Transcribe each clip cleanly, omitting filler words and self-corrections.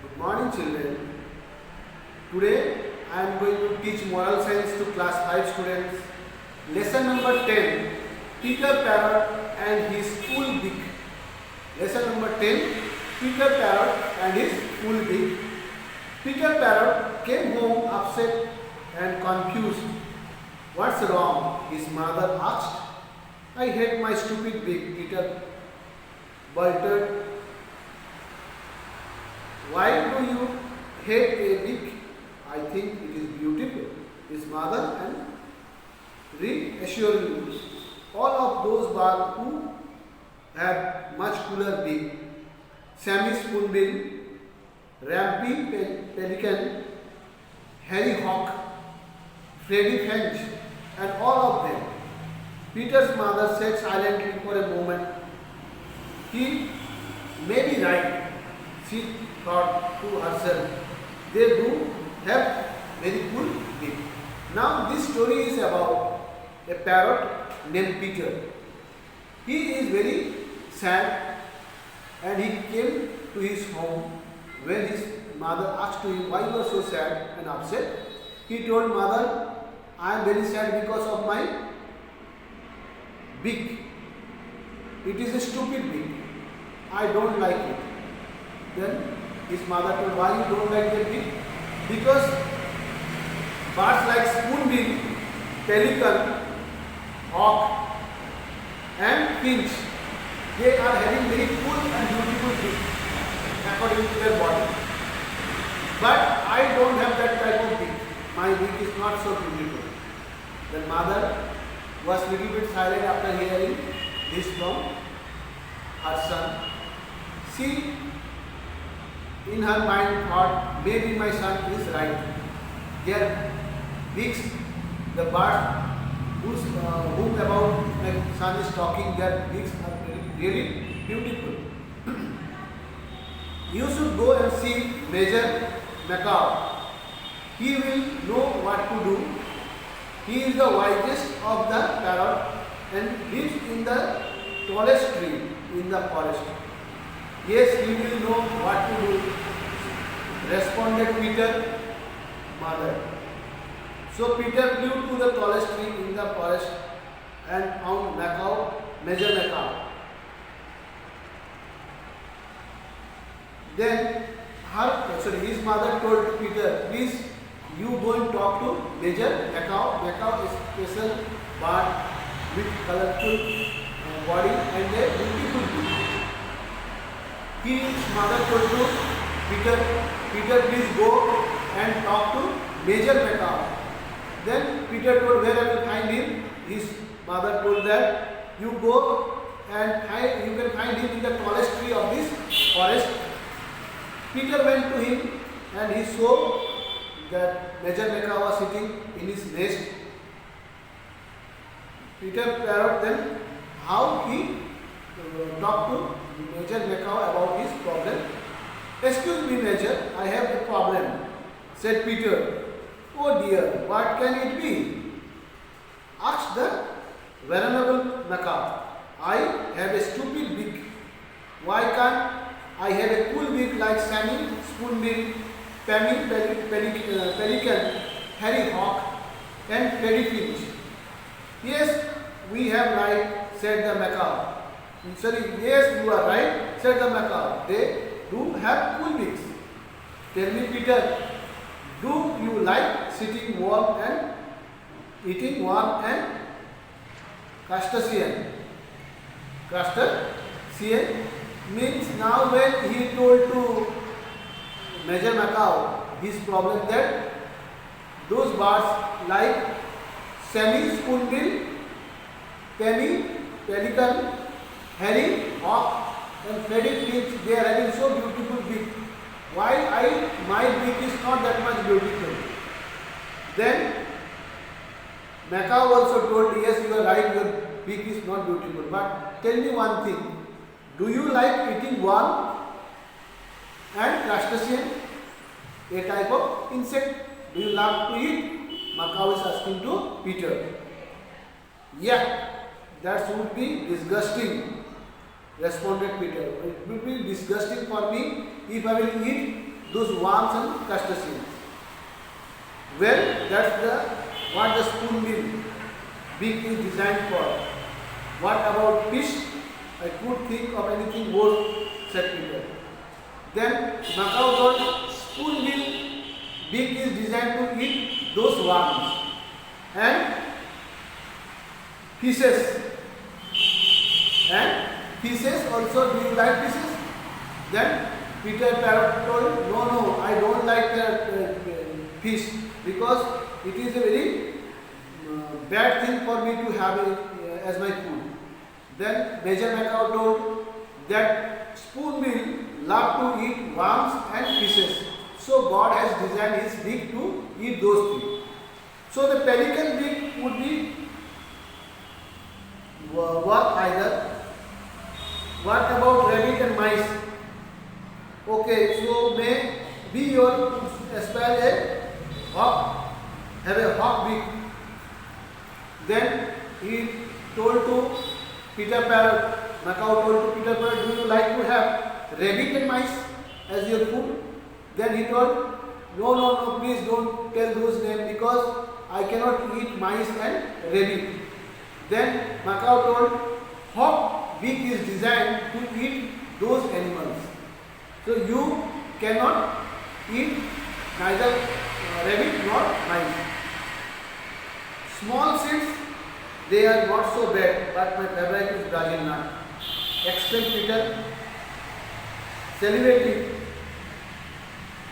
Good morning, children. Today I am going to teach moral science to class 5 students. Lesson number 10, Peter Parrot and his school beak. Lesson number 10, Peter Parrot and his school beak. Peter Parrot came home upset and confused. What's wrong? His mother asked. I hate my stupid beak, Peter blurted. Why do you hate a beak? I think it is beautiful. His mother and reassured you. All of those birds who have much cooler beak. Sammy Spoonbill, Rampy Pelican, Harry Hawk, Freddie Finch, and all of them. Peter's mother sat silently for a moment. He may be right, she thought to herself. They do have very cool beak. Now this story is about a parrot named Peter. He is very sad and he came to his home. When his mother asked him why you are so sad and upset, he told mother, I am very sad because of my beak. It is a stupid beak. I don't like it. Then his mother told, why you don't like the beak? Because birds like spoonbill, pelican, hawk and finch, they are having very cool and beautiful beak according to their body. But I don't have that type of beak. My beak is not so beautiful. The mother was little bit silent after hearing this from her son. She in her mind thought, maybe my son is right. Their beaks, the bird whom about my son is talking, their beaks are really beautiful. You should go and see Major Macaw. He will know what to do. He is the wisest of the parrot and lives in the tallest tree in the forest. Yes, he will know what to do, responded Peter, mother. So Peter flew to the tallest tree in the forest and found Major Macaw. Then his mother told Peter, please you go and talk to Major Macaw. Macaw is a special bird with colorful body and a beautiful beak. His mother told to Peter, please go and talk to Major Macaw. Then Peter told where I will find him. His mother told that you go and you can find him in the tallest tree of this forest. Peter went to him and he saw that Major Macaw was sitting in his nest. Peter Parrot then how he talked to Major Macaw about his problem. Excuse me, Major, I have a problem, said Peter. Oh dear, what can it be? Asked the venerable Macaw. I have a stupid beak. Why can't I have a cool beak like Sammy Spoonbill, Pelican, Harry Hawk and Freddie Finch? Yes, we have right, said the Macaw. Sorry, yes, you are right, said the Macaw. They do have cool beaks. Tell me, Peter, do you like sitting warm and eating warm and crustacean? Crustacean means now when he told to Major Macaw his problem that those birds like Sammy Spoonbill, Pelican, Harry Hawk and Freddie Finch, they are having so beautiful beak. Why my beak is not that much beautiful? Then Macaw also told, yes, you are right, your beak is not beautiful. But tell me one thing. Do you like eating worm and crustacean, a type of insect? Do you love to eat? Macaw is asking to Peter. Yeah, that would be disgusting, responded Peter. It would be disgusting for me if I will eat those worms and crustaceans. Well, that's what the spoonbill beak is designed for. What about fish? I could think of anything worse, said Peter. Then Macau told spoonbill beak is designed to eat those worms and fishes. And fishes also, do you like fishes? Then Peter Parrot told, no, I don't like fish because it is a very bad thing for me to have it as my food. Then Major Macau told that spoonbill love to eat worms and fishes. So God has designed his beak to eat those things. So the pelican beak would be work either. What about rabbit and mice? Okay, so may be your spell a hawk, have a hawk beak. Then he told to Peter Parrot, Macau told to Peter Parrot, do you like to have rabbit and mice as your food? Then he told, no, please don't tell those names because I cannot eat mice and rabbit. Then Macau told, hawk beak is designed to eat those animals. So you cannot eat neither rabbit nor mice. Small seeds, they are not so bad, but my favorite is Brazil nut. Exclaimed Peter, salivating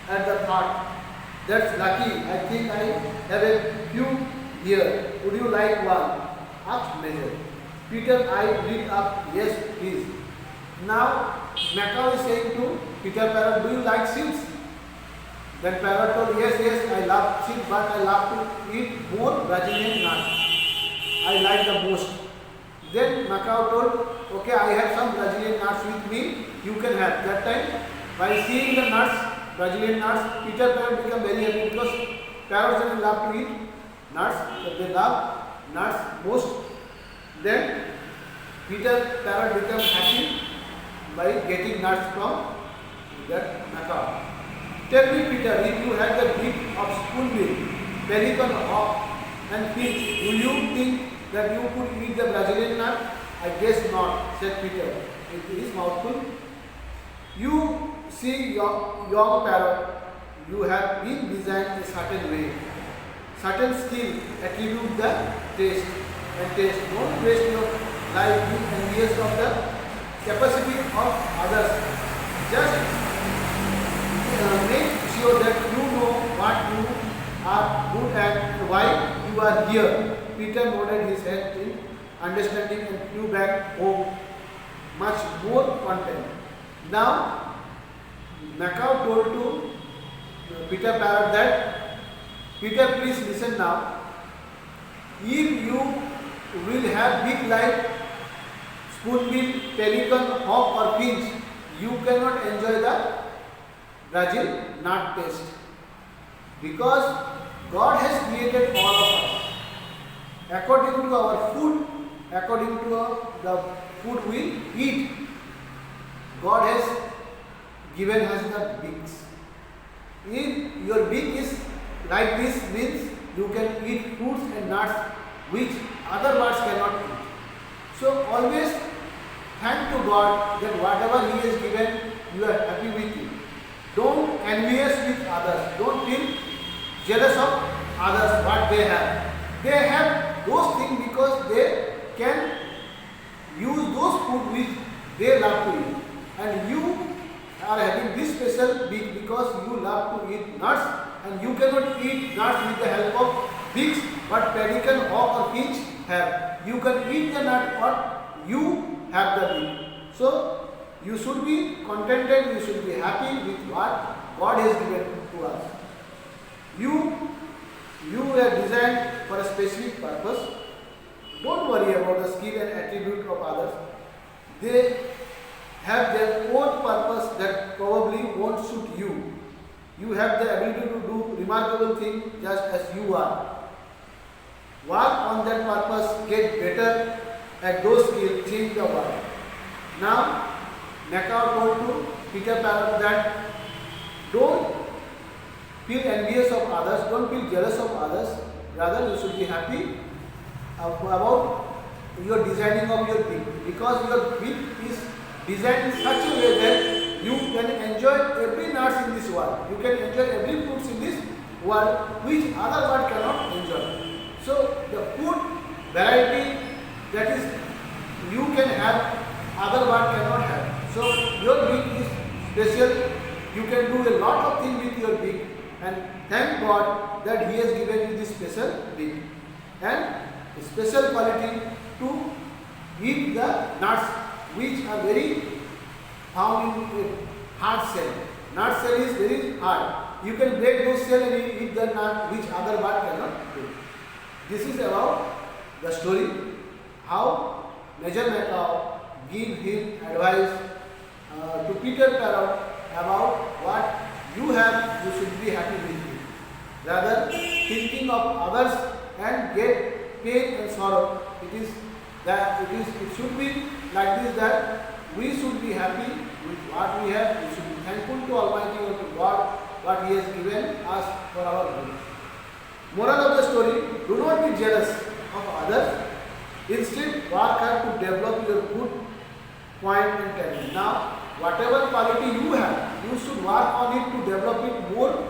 at the thought. That's lucky. I think I have a few here. Would you like one? Asked Major. Peter eyed it up. Yes, please. Now Macau is saying to Peter Parrot, do you like seeds? Then Parrot told, yes, I love seeds, but I love to eat more Brazilian nuts. I like the most. Then Macau told, okay, I have some Brazilian nuts with me, you can have. That time, by seeing the nuts, Brazilian nuts, Peter Parrot became very happy because parrots love to eat nuts, so they love nuts most. Then Peter Parrot became happy by getting nuts from that Macau. Tell me, Peter, if you had the beak of spoonbill, pelican, hawk and finch, do you think that you could eat the Brazilian nut? I guess not, said Peter. It is mouthful. You see, young parrot, you have been designed a certain way. Certain skill attribute the taste and taste. Don't waste your life being envious of the capacity of others. Just make sure that you know what you are good at and why you are here. Peter nodded his head in understanding and flew back home much more content. Now, Macau told to Peter Parrot that, Peter, please listen now. If you will have big like spoonbill, pelican, hawk or finch, you cannot enjoy the Brazil nut taste. Because God has created all of us according to our food, according to the food we eat. God has given us the beaks. If your beak is like this, means you can eat fruits and nuts which other birds cannot eat. So always thank to God that whatever He has given, you are happy with it. Don't envious with others. Don't feel jealous of others what they have. They have those things because they can use those food which they love to eat. And you are having this special beak because you love to eat nuts and you cannot eat nuts with the help of beaks, but pelican, hawk or finch have. You can eat the nut or you have the beak. So you should be contented, you should be happy with what God has given to us. You are designed for a specific purpose. Don't worry about the skill and attribute of others. They have their own purpose that probably won't suit you. You have the ability to do remarkable things just as you are. Work on that purpose, get better at those skills, change the world. Now, Macau told to Peter Parrot that don't feel envious of others, don't feel jealous of others. Rather, you should be happy about your designing of your beak, because your beak is designed in such a way that you can enjoy every nuts in this world. You can enjoy every fruits in this world which other bird cannot enjoy. So the food variety that is you can have, other bird cannot have. So your beak is special. You can do a lot of things with your beak, and thank God that He has given you this special beak and a special quality to eat the nuts which are very found in a hard shell. Nut shell is very hard. You can break those shell and you eat the nut which other bird cannot do. This is about the story how Major Macaw give him advice to Peter Parrot about what you have, you should be happy with it. Rather thinking of others and get pain and sorrow, it should be like this, that we should be happy with what we have. We should be thankful to Almighty or to God what He has given us for our good. Moral of the story: do not be jealous of others. Instead, work hard to develop your good point and talent. Now, whatever quality you have, you should work on it to develop it more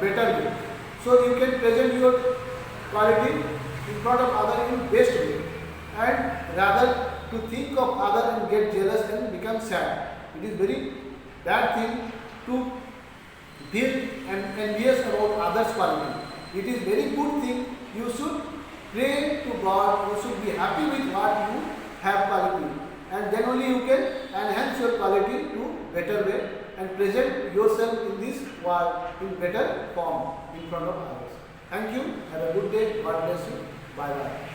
better way. So you can present your quality in front of other in best way, and rather to think of other and get jealous and become sad. It is very bad thing to feel envious about others' quality. It is very good thing. You should pray to God. You should be happy with what you have quality, and then only you can enhance your quality to better way and present yourself in this world in better form in front of others. Thank you. Have a good day. God bless you. Bye bye.